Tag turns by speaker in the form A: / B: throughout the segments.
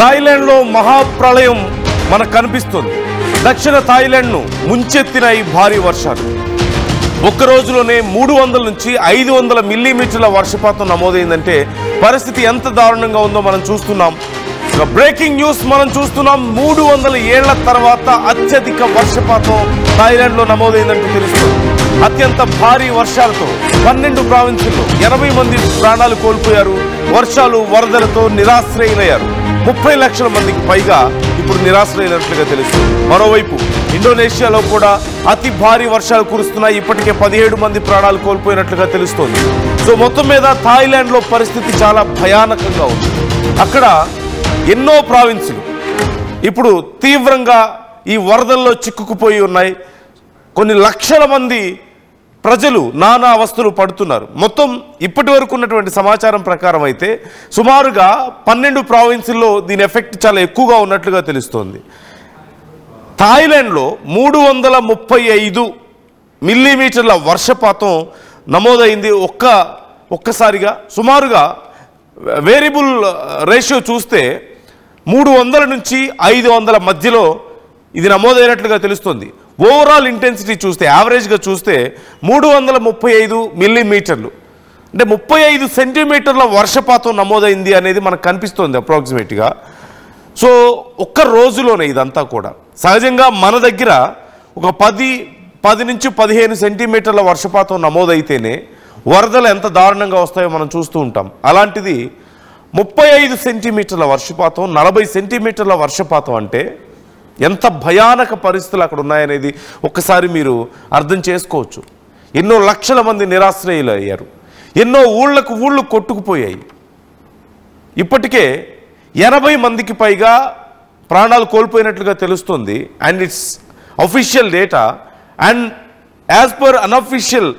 A: థాయిలాండ్లో మహాప్రళయం మనకు కనిపిస్తుంది. దక్షిణ థాయిలాండ్ను ముంచెత్తిన ఈ భారీ వర్షాలు ఒక్క రోజులోనే 300 నుంచి 500 మిల్లీమీటర్ల వర్షపాతం నమోదైందంటే పరిస్థితి ఎంత దారుణంగా ఉందో మనం చూస్తున్నాం. బ్రేకింగ్ న్యూస్ మనం చూస్తున్నాం. 300 ఏళ్ల తర్వాత అత్యధిక వర్షపాతం థాయిలాండ్లో నమోదైందంటూ తెలుస్తుంది. అత్యంత భారీ వర్షాలతో 12 ప్రావిన్సుల్లో 80 మంది ప్రాణాలు కోల్పోయారు. వర్షాలు వరదలతో నిరాశ్రయులయ్యారు. 30 లక్షల మందికి పైగా ఇప్పుడు నిరాశ్రయులైనట్లుగా తెలుస్తుంది. మరోవైపు ఇండోనేషియాలో కూడా అతి భారీ వర్షాలు కురుస్తున్నాయి. ఇప్పటికే 17 మంది ప్రాణాలు కోల్పోయినట్లుగా తెలుస్తోంది. సో మొత్తం మీద థాయిలాండ్లో పరిస్థితి చాలా భయానకంగా ఉంది. అక్కడ ఎన్నో ప్రావిన్సులు ఇప్పుడు తీవ్రంగా ఈ వరదల్లో చిక్కుకుపోయి ఉన్నాయి. కొన్ని లక్షల మంది ప్రజలు నానా అవస్థలు పడుతున్నారు. మొత్తం ఇప్పటి వరకు ఉన్నటువంటి సమాచారం ప్రకారం అయితే సుమారుగా 12 ప్రావిన్సుల్లో దీని ఎఫెక్ట్ చాలా ఎక్కువగా ఉన్నట్లుగా తెలుస్తోంది. థాయిలాండ్లో 335 మిల్లీమీటర్ల వర్షపాతం నమోదైంది ఒక్కసారిగా. సుమారుగా వేరియబుల్ రేషియో చూస్తే 300 నుంచి 500 మధ్యలో ఇది నమోదైనట్లుగా తెలుస్తుంది. ఓవరాల్ ఇంటెన్సిటీ చూస్తే యావరేజ్గా చూస్తే 335 మిల్లీమీటర్లు అంటే 35 సెంటీమీటర్ల వర్షపాతం నమోదైంది అనేది మనకు కనిపిస్తుంది అప్రాక్సిమేట్గా. సో ఒక్క రోజులోనే ఇదంతా కూడా. సహజంగా మన దగ్గర ఒక 10 నుంచి 15 సెంటీమీటర్ల వర్షపాతం నమోదైతేనే వరదలు ఎంత దారుణంగా వస్తాయో మనం చూస్తూ ఉంటాం. అలాంటిది 35 సెంటీమీటర్ల వర్షపాతం, 40 సెంటీమీటర్ల వర్షపాతం అంటే ఎంత భయానక పరిస్థితులు అక్కడ ఉన్నాయనేది ఒక్కసారి మీరు అర్థం చేసుకోవచ్చు. ఎన్నో లక్షల మంది నిరాశ్రయులు అయ్యారు. ఎన్నో ఊళ్ళు కొట్టుకుపోయాయి. ఇప్పటికే 80 మందికి పైగా ప్రాణాలు కోల్పోయినట్లుగా తెలుస్తుంది. And it's official data. And as per unofficial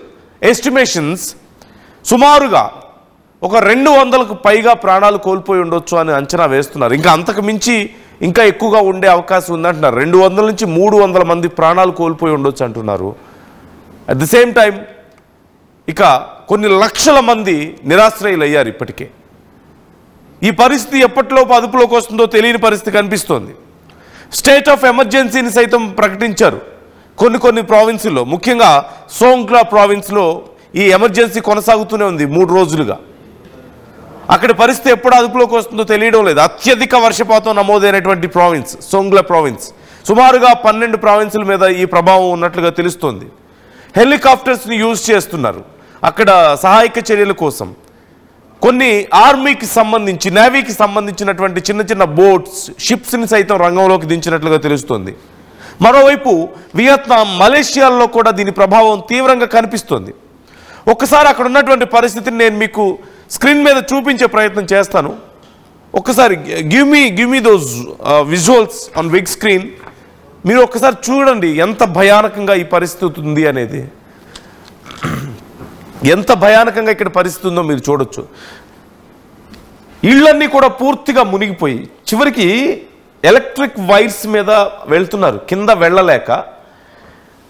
A: estimations సుమారుగా ఒక 200కు పైగా ప్రాణాలు కోల్పోయి ఉండొచ్చు అని అంచనా వేస్తున్నారు. ఇంకా అంతకు మించి ఇంకా ఎక్కువగా ఉండే అవకాశం ఉందంటున్నారు. 200 నుంచి 300 మంది ప్రాణాలు కోల్పోయి ఉండొచ్చు అంటున్నారు. అట్ ది సేమ్ టైం ఇక కొన్ని లక్షల మంది నిరాశ్రయులు అయ్యారు. ఇప్పటికే ఈ పరిస్థితి ఎప్పటిలోపు అదుపులోకి వస్తుందో తెలియని పరిస్థితి కనిపిస్తోంది. స్టేట్ ఆఫ్ ఎమర్జెన్సీని సైతం ప్రకటించారు కొన్ని ప్రావిన్సుల్లో. ముఖ్యంగా సోంగ్లా ప్రావిన్స్లో ఈ ఎమర్జెన్సీ కొనసాగుతూనే ఉంది 3 రోజులుగా. అక్కడ పరిస్థితి ఎప్పుడు అదుపులోకి వస్తుందో తెలియడం లేదు. అత్యధిక వర్షపాతం నమోదైనటువంటి ప్రావిన్స్ సోంగ్లా ప్రావిన్స్. సుమారుగా 12 ప్రావిన్సుల మీద ఈ ప్రభావం ఉన్నట్లుగా తెలుస్తోంది. హెలికాప్టర్స్ని యూజ్ చేస్తున్నారు అక్కడ సహాయక చర్యల కోసం. కొన్ని ఆర్మీకి సంబంధించి నేవీకి సంబంధించినటువంటి చిన్న బోట్స్, షిప్స్ని సైతం రంగంలోకి దించినట్లుగా తెలుస్తోంది. మరోవైపు వియత్నాం, మలేషియాల్లో కూడా దీని ప్రభావం తీవ్రంగా కనిపిస్తోంది. ఒక్కసారి అక్కడ ఉన్నటువంటి పరిస్థితిని నేను మీకు స్క్రీన్ మీద చూపించే ప్రయత్నం చేస్తాను. ఒక్కసారి give me those visuals on big screen. మీరు ఒక్కసారి చూడండి ఎంత భయానకంగా ఈ పరిస్థితి ఉంది అనేది. ఎంత భయానకంగా ఇక్కడ పరిస్థితి ఉందో మీరు చూడొచ్చు. ఇళ్ళన్నీ కూడా పూర్తిగా మునిగిపోయి చివరికి ఎలక్ట్రిక్ వైర్స్ మీద వెళ్తున్నారు కింద వెళ్ళలేక.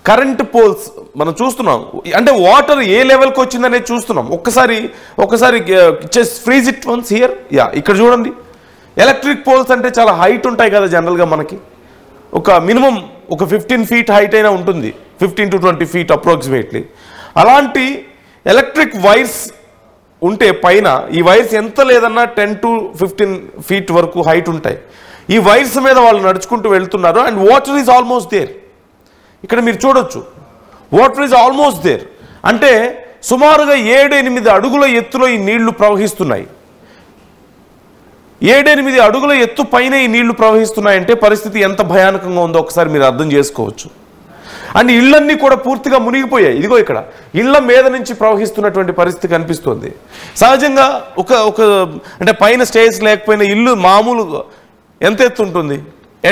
A: కరెంట్ పోల్స్ మనం చూస్తున్నాం. అంటే వాటర్ ఏ లెవెల్కి వచ్చిందనేది చూస్తున్నాం. ఒక్కసారి ఫ్రీజ్ ఇట్ వన్స్ హియర్. ఇక్కడ చూడండి. ఎలక్ట్రిక్ పోల్స్ అంటే చాలా హైట్ ఉంటాయి కదా జనరల్గా మనకి. ఒక మినిమం ఒక 15 ఫీట్ హైట్ అయినా ఉంటుంది. 15 to 20 ఫీట్ అప్రాక్సిమేట్లీ. అలాంటి ఎలక్ట్రిక్ వైర్స్ ఉంటే పైన ఈ వైర్స్ ఎంత లేదన్నా 10 to 15 ఫీట్ వరకు హైట్ ఉంటాయి. ఈ వైర్స్ మీద వాళ్ళు నడుచుకుంటూ వెళ్తున్నారు. And water is almost there. ఇక్కడ మీరు చూడొచ్చు వాటర్ ఈజ్ ఆల్మోస్ట్ దేర్. అంటే సుమారుగా 7-8 అడుగుల ఎత్తులో ఈ నీళ్లు ప్రవహిస్తున్నాయి. 7-8 అడుగుల ఎత్తు పైన ఈ నీళ్లు ప్రవహిస్తున్నాయంటే పరిస్థితి ఎంత భయానకంగా ఉందో ఒకసారి మీరు అర్థం చేసుకోవచ్చు. అండ్ ఇళ్ళన్నీ కూడా పూర్తిగా మునిగిపోయాయి. ఇదిగో ఇక్కడ ఇళ్ల మీద నుంచి ప్రవహిస్తున్నటువంటి పరిస్థితి కనిపిస్తుంది. సహజంగా ఒక అంటే పైన స్టేజ్ లేకపోయినా ఇల్లు మామూలు ఎంత ఎత్తు ఉంటుంది?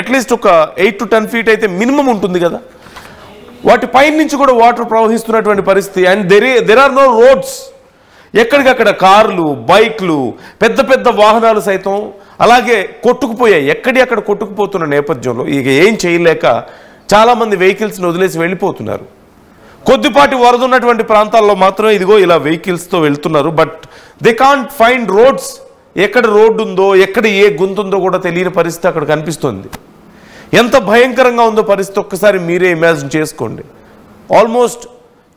A: అట్లీస్ట్ ఒక 8 to 10 ఫీట్ అయితే మినిమం ఉంటుంది కదా. వాటి పైన నుంచి కూడా వాటర్ ప్రవహిస్తున్నటువంటి పరిస్థితి. And there are no roads. ఎక్కడికక్కడ కార్లు, బైక్లు, పెద్ద వాహనాలు సైతం అలాగే కొట్టుకుపోయాయి. అక్కడ కొట్టుకుపోతున్న నేపథ్యంలో ఇక ఏం చేయలేక చాలామంది వెహికల్స్ని వదిలేసి వెళ్ళిపోతున్నారు. కొద్దిపాటి వరద ఉన్నటువంటి ప్రాంతాల్లో మాత్రం ఇదిగో ఇలా వెహికల్స్తో వెళ్తున్నారు. But they can't find roads ఎక్కడ రోడ్డు ఉందో, ఎక్కడ ఏ గుంత ఉందో కూడా తెలియని పరిస్థితి అక్కడ కనిపిస్తుంది. ఎంత భయంకరంగా ఉందో పరిస్థితి ఒక్కసారి మీరే ఇమాజిన్ చేసుకోండి. ఆల్మోస్ట్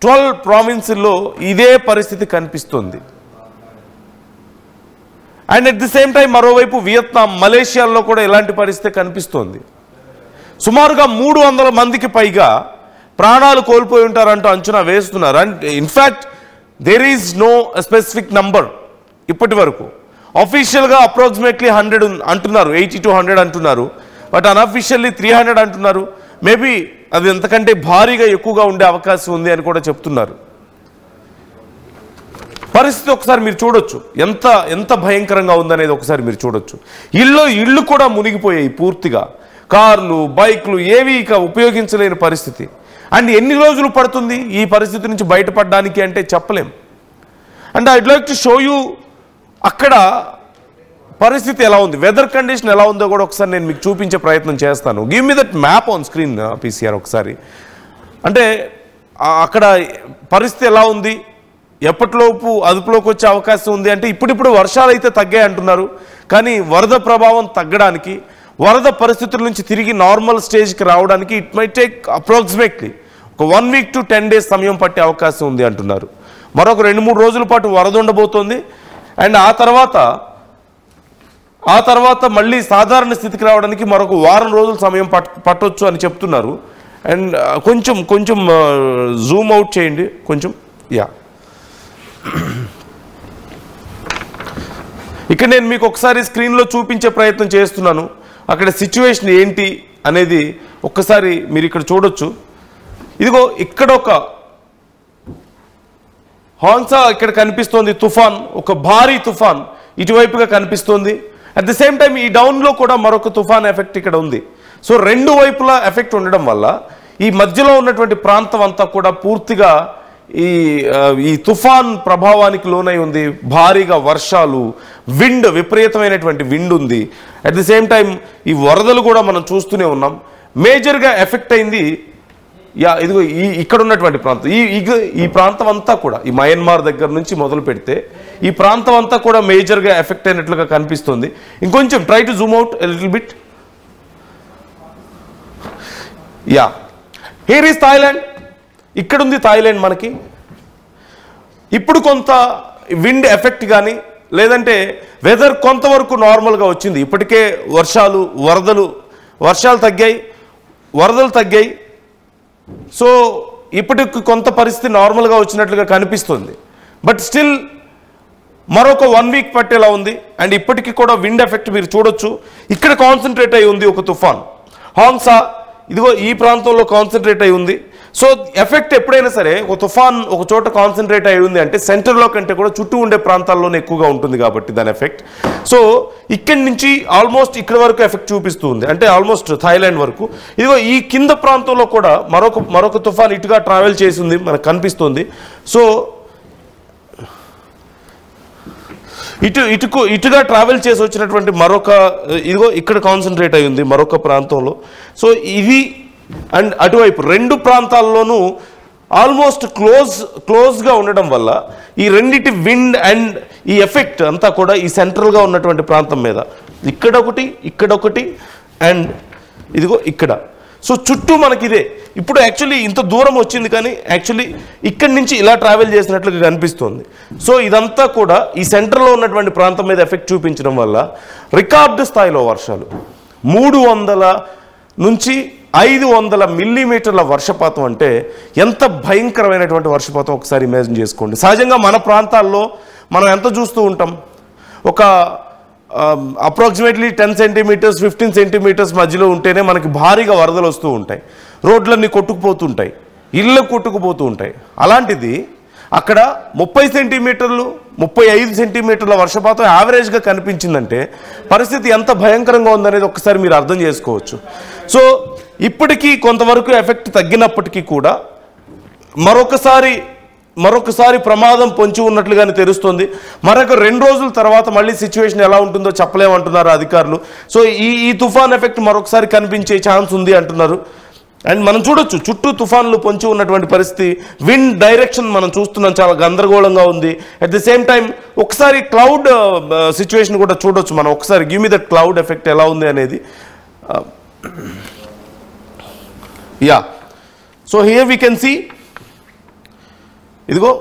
A: 12 ప్రావిన్సుల్లో ఇదే పరిస్థితి కనిపిస్తుంది. And at the same time మరోవైపు వియత్నాం, మలేషియాలో కూడా ఇలాంటి పరిస్థితి కనిపిస్తోంది. సుమారుగా 300 మందికి పైగా ప్రాణాలు కోల్పోయి ఉంటారంటూ అంచనా వేస్తున్నారు. And in fact there is no specific number ఇప్పటి వరకు. అఫీషియల్గా అప్రాక్సిమేట్లీ 100 అంటున్నారు, 80 to 100 అంటున్నారు. బట్ అన్అఫీషియల్లీ 300 అంటున్నారు. మేబీ అది ఎంతకంటే భారీగా ఎక్కువగా ఉండే అవకాశం ఉంది అని కూడా చెప్తున్నారు. పరిస్థితి ఒకసారి మీరు చూడొచ్చు, ఎంత ఎంత భయంకరంగా ఉందనేది ఒకసారి మీరు చూడొచ్చు. ఇళ్ళు కూడా మునిగిపోయాయి పూర్తిగా. కార్లు, బైక్లు ఏవి ఇక ఉపయోగించలేని పరిస్థితి. అండ్ ఎన్ని రోజులు పడుతుంది ఈ పరిస్థితి నుంచి బయటపడడానికి అంటే చెప్పలేం. And I'd like to show you అక్కడ పరిస్థితి ఎలా ఉంది, వెదర్ కండిషన్ ఎలా ఉందో కూడా ఒకసారి నేను మీకు చూపించే ప్రయత్నం చేస్తాను. Give me that map on screen PCR ఒకసారి. అంటే అక్కడ పరిస్థితి ఎలా ఉంది, ఎప్పటిలోపు అదుపులోకి వచ్చే అవకాశం ఉంది అంటే ఇప్పుడిప్పుడు వర్షాలు అయితే తగ్గాయి అంటున్నారు. కానీ వరద ప్రభావం తగ్గడానికి, వరద పరిస్థితుల నుంచి తిరిగి నార్మల్ స్టేజ్కి రావడానికి ఇట్ మై టేక్ అప్రాక్సిమేట్లీ ఒక 1 week to 10 days సమయం పట్టే అవకాశం ఉంది అంటున్నారు. మరొక 2-3 రోజుల పాటు వరద ఉండబోతోంది. అండ్ ఆ తర్వాత మళ్ళీ సాధారణ స్థితికి రావడానికి మరొక 1 వారం రోజులు సమయం పట్టొచ్చు అని చెప్తున్నారు. అండ్ కొంచెం జూమ్ అవుట్ చేయండి కొంచెం. యా, ఇక్కడ నేను మీకు ఒకసారి స్క్రీన్లో చూపించే ప్రయత్నం చేస్తున్నాను. అక్కడ సిచ్యువేషన్ ఏంటి అనేది ఒక్కసారి మీరు ఇక్కడ చూడొచ్చు. ఇదిగో ఇక్కడ ఒక హాన్సా ఇక్కడ కనిపిస్తోంది, తుఫాన్, ఒక భారీ తుఫాన్ ఇటువైపుగా కనిపిస్తోంది. అట్ ది సేమ్ టైం ఈ డౌన్లో కూడా మరొక తుఫాన్ ఎఫెక్ట్ ఇక్కడ ఉంది. సో 2 వైపులా ఎఫెక్ట్ ఉండడం వల్ల ఈ మధ్యలో ఉన్నటువంటి ప్రాంతం అంతా కూడా పూర్తిగా ఈ తుఫాన్ ప్రభావానికి లోనై ఉంది. భారీగా వర్షాలు, విండ్, విపరీతమైనటువంటి విండ్ ఉంది. అట్ ది సేమ్ టైం ఈ వరదలు కూడా మనం చూస్తూనే ఉన్నాం. మేజర్గా ఎఫెక్ట్ అయింది ఇదిగో ఇక్కడ ఉన్నటువంటి ప్రాంతం, ఈ ప్రాంతం అంతా కూడా, ఈ మయన్మార్ దగ్గర నుంచి మొదలు పెడితే ఈ ప్రాంతం అంతా కూడా మేజర్గా ఎఫెక్ట్ అయినట్లుగా కనిపిస్తుంది. ఇంకొంచెం try to Zoom out little bit. Yeah, here is Thailand. ఇక్కడ ఉంది థాయిలాండ్ మనకి. ఇప్పుడు కొంత విండ్ ఎఫెక్ట్ కానీ లేదంటే వెదర్ కొంతవరకు నార్మల్గా వచ్చింది. ఇప్పటికే వర్షాలు తగ్గాయి, వరదలు తగ్గాయి. సో ఇప్పటికి కొంత పరిస్థితి నార్మల్గా వచ్చినట్లుగా కనిపిస్తుంది. బట్ స్టిల్ మరొక 1 week పట్టేలా ఉంది. అండ్ ఇప్పటికీ కూడా విండ్ ఎఫెక్ట్ మీరు చూడొచ్చు. ఇక్కడ కాన్సన్ట్రేట్ అయి ఉంది ఒక తుఫాన్ హాన్సా, ఇదిగో ఈ ప్రాంతంలో కాన్సన్ట్రేట్ అయి ఉంది. సో ఎఫెక్ట్ ఎప్పుడైనా సరే ఒక తుఫాన్ ఒక చోట కాన్సన్ట్రేట్ అయి ఉంది అంటే సెంటర్లో కంటే కూడా చుట్టూ ఉండే ప్రాంతాల్లోనే ఎక్కువగా ఉంటుంది కాబట్టి దాని ఎఫెక్ట్. సో ఇక్కడి నుంచి ఆల్మోస్ట్ ఇక్కడ వరకు ఎఫెక్ట్ చూపిస్తూ ఉంది, అంటే ఆల్మోస్ట్ థాయిలాండ్ వరకు. ఇదిగో ఈ కింద ప్రాంతంలో కూడా మరొక తుఫాన్ ఇటుగా ట్రావెల్ చేసింది మనకు కనిపిస్తుంది. సో ఇటుగా ట్రావెల్ చేసి వచ్చినటువంటి ఇదిగో ఇక్కడ కాన్సన్ట్రేట్ అయి ఉంది మరొక ప్రాంతంలో. సో ఇది అండ్ అటువైపు 2 ప్రాంతాల్లోనూ ఆల్మోస్ట్ క్లోజ్గా ఉండడం వల్ల ఈ రెండిటి విండ్ అండ్ ఈ ఎఫెక్ట్ అంతా కూడా ఈ సెంట్రల్గా ఉన్నటువంటి ప్రాంతం మీద ఇక్కడొకటి అండ్ ఇదిగో ఇక్కడ. సో చుట్టూ మనకి ఇదే. ఇప్పుడు యాక్చువల్లీ ఇంత దూరం వచ్చింది కానీ యాక్చువల్లీ ఇక్కడి నుంచి ఇలా ట్రావెల్ చేసినట్లుగా కనిపిస్తుంది. సో ఇదంతా కూడా ఈ సెంటర్లో ఉన్నటువంటి ప్రాంతం మీద ఎఫెక్ట్ చూపించడం వల్ల రికార్డు స్థాయిలో వర్షాలు 300 నుంచి 500 మిల్లీమీటర్ల వర్షపాతం అంటే ఎంత భయంకరమైనటువంటి వర్షపాతం ఒకసారి ఇమాజిన్ చేసుకోండి. సహజంగా మన ప్రాంతాల్లో మనం ఎంత చూస్తూ ఉంటాం, ఒక అప్రాక్సిమేట్లీ 10 centimeters 15 centimeters మధ్యలో ఉంటేనే మనకి భారీగా వరదలు వస్తూ ఉంటాయి, రోడ్లన్నీ కొట్టుకుపోతుంటాయి, ఇళ్ళు కొట్టుకుపోతూ ఉంటాయి. అలాంటిది అక్కడ 30 సెంటీమీటర్లు 35 సెంటీమీటర్ల వర్షపాతం యావరేజ్గా కనిపించిందంటే పరిస్థితి ఎంత భయంకరంగా ఉందనేది ఒకసారి మీరు అర్థం చేసుకోవచ్చు. సో ఇప్పటికీ కొంతవరకు ఎఫెక్ట్ తగ్గినప్పటికీ కూడా మరొకసారి ప్రమాదం పొంచి ఉన్నట్లుగానే తెలుస్తుంది. మరొక 2 రోజుల తర్వాత మళ్ళీ సిచ్యువేషన్ ఎలా ఉంటుందో చెప్పలేమంటున్నారు అధికారులు. సో ఈ తుఫాన్ ఎఫెక్ట్ మరొకసారి కనిపించే ఛాన్స్ ఉంది అంటున్నారు. అండ్ మనం చూడొచ్చు చుట్టూ తుఫాన్లు పొంచి ఉన్నటువంటి పరిస్థితి, విండ్ డైరెక్షన్ మనం చూస్తున్నాం, చాలా గందరగోళంగా ఉంది. అట్ ది సేమ్ టైం ఒకసారి క్లౌడ్ సిచ్యువేషన్ కూడా చూడొచ్చు మనం. ఒకసారి give me that cloud effect ఎలా ఉంది అనేది. Yeah, so here we can see, ఇదిగో.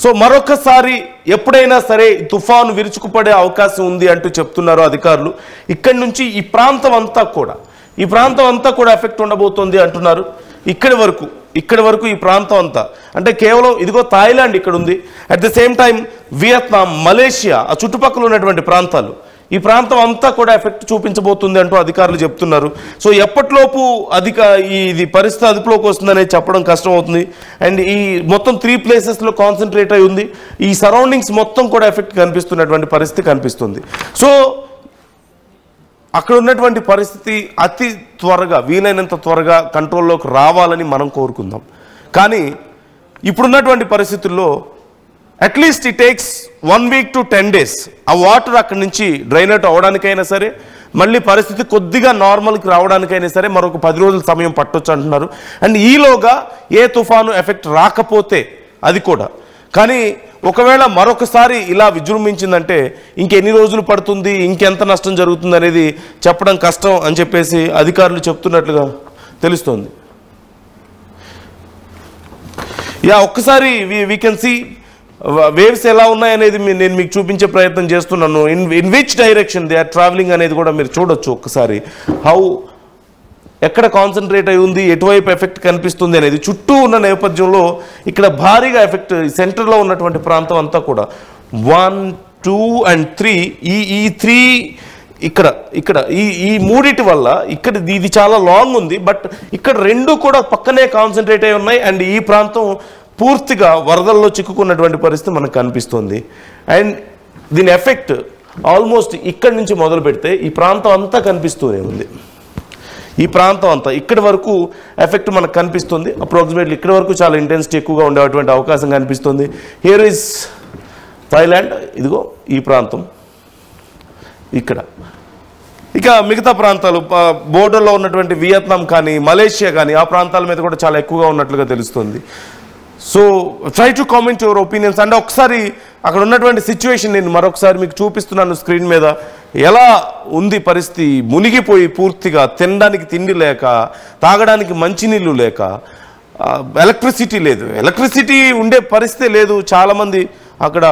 A: సో మరొకసారి ఎప్పుడైనా సరే తుఫాను విరుచుకుపడే అవకాశం ఉంది అంటూ చెప్తున్నారు అధికారులు. ఇక్కడి నుంచి ఈ ప్రాంతం అంతా కూడా ఎఫెక్ట్ ఉండబోతోంది అంటున్నారు. ఇక్కడి వరకు ఈ ప్రాంతం అంతా, అంటే కేవలం ఇదిగో థాయిలాండ్ ఇక్కడ ఉంది, at the same time Vietnam, Malaysia, ఆ చుట్టుపక్కల ఉన్నటువంటి ప్రాంతాలు, ఈ ప్రాంతం అంతా కూడా ఎఫెక్ట్ చూపించబోతుంది అంటూ అధికారులు చెప్తున్నారు. సో ఎప్పటిలోపు ఇది పరిస్థితి అదుపులోకి వస్తుందనేది చెప్పడం కష్టం అవుతుంది. అండ్ ఈ మొత్తం 3 ప్లేసెస్లో కాన్సన్ట్రేట్ అయి ఉంది. ఈ సరౌండింగ్స్ మొత్తం కూడా ఎఫెక్ట్ కనిపిస్తున్నటువంటి పరిస్థితి కనిపిస్తుంది. సో అక్కడ ఉన్నటువంటి పరిస్థితి అతి త్వరగా, వీలైనంత త్వరగా కంట్రోల్లోకి రావాలని మనం కోరుకుందాం. కానీ ఇప్పుడున్నటువంటి పరిస్థితుల్లో at least it takes 1 week to 10 days ఆ వాటర్ అక్కడి నుంచి డ్రైన్ అవుట్ అవ్వడానికైనా సరే, మళ్ళీ పరిస్థితి కొద్దిగా నార్మల్కి రావడానికైనా సరే మరొక 10 రోజుల సమయం పట్టొచ్చు అంటున్నారు. అండ్ ఈలోగా ఏ తుఫాను ఎఫెక్ట్ రాకపోతే అది కూడా, కానీ ఒకవేళ మరొకసారి ఇలా విజృంభించిందంటే ఇంకెన్ని రోజులు పడుతుంది, ఇంకెంత నష్టం జరుగుతుంది అనేది చెప్పడం కష్టం అని చెప్పేసి అధికారులు చెప్తున్నట్లుగా తెలుస్తోంది. యా, ఒక్కసారి వీ కెన్ సీ వేవ్స్ ఎలా ఉన్నాయనేది నేను మీకు చూపించే ప్రయత్నం చేస్తున్నాను. In which direction they are travelling అనేది కూడా మీరు చూడొచ్చు ఒక్కసారి. ఎక్కడ కాన్సన్ట్రేట్ అయి ఉంది, ఎటువైపు ఎఫెక్ట్ కనిపిస్తుంది అనేది చుట్టూ ఉన్న నేపథ్యంలో ఇక్కడ భారీగా ఎఫెక్ట్ సెంటర్లో ఉన్నటువంటి ప్రాంతం అంతా కూడా 1, 2 and 3 ఈ 3 ఇక్కడ ఈ మూడిటి వల్ల ఇక్కడ ఇది చాలా లాంగ్ ఉంది, బట్ ఇక్కడ 2 కూడా పక్కనే కాన్సన్ట్రేట్ అయి ఉన్నాయి. అండ్ ఈ ప్రాంతం పూర్తిగా వరదల్లో చిక్కుకున్నటువంటి పరిస్థితి మనకు కనిపిస్తుంది. అండ్ దీని ఎఫెక్ట్ ఆల్మోస్ట్ ఇక్కడి నుంచి మొదలు పెడితే ఈ ప్రాంతం అంతా కనిపిస్తూనే ఉంది. ఈ ప్రాంతం అంతా ఇక్కడి వరకు ఎఫెక్ట్ మనకు కనిపిస్తుంది. అప్రాక్సిమేట్లీ ఇక్కడి వరకు చాలా ఇంటెన్సిటీ ఎక్కువగా ఉండేటువంటి అవకాశం కనిపిస్తుంది. హియర్ ఈజ్ థాయిలాండ్, ఇదిగో ఈ ప్రాంతం ఇక్కడ. ఇక మిగతా ప్రాంతాలు బోర్డర్లో ఉన్నటువంటి వియత్నాం కానీ, మలేషియా కానీ, ఆ ప్రాంతాల మీద కూడా చాలా ఎక్కువగా ఉన్నట్లుగా తెలుస్తుంది. So try to comment your opinions. అంటే ఒకసారి అక్కడ ఉన్నటువంటి సిచ్యువేషన్ నేను మరొకసారి మీకు చూపిస్తున్నాను స్క్రీన్ మీద. ఎలా ఉంది పరిస్థితి, మునిగిపోయి పూర్తిగా, తినడానికి తిండి లేక, తాగడానికి మంచినీళ్ళు లేక, ఎలక్ట్రిసిటీ లేదు, ఎలక్ట్రిసిటీ ఉండే పరిస్థితి లేదు. చాలామంది అక్కడ